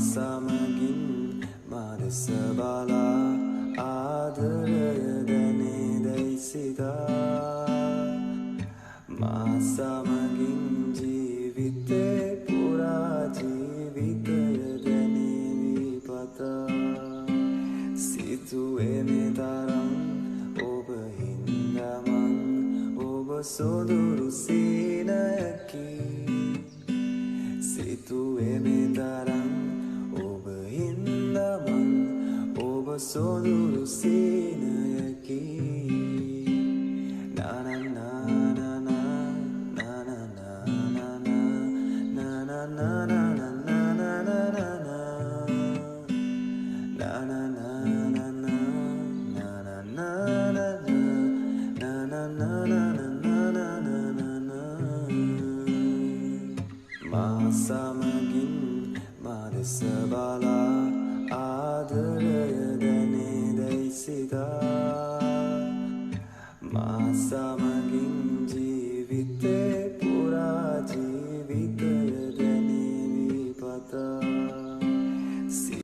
සමගින් මා දෙස බලා ආදරය දැනේදැයි සිතා මා සමගින් ජීවිතේ පුරා ජීවිතය දැනේවි පතා සිතුවේ මේ තරම් ඔබ හින්දමන් ඔබ සොදුරු සීනයකි සිතුවේ මේ තරම් ඔබ හින්දමන් ඔබ සොදුරු සීනයකි මා සමගින් මා දෙස බලා ආදරය දැනේදැයි සිතා මා සමගින් ජීවිතේ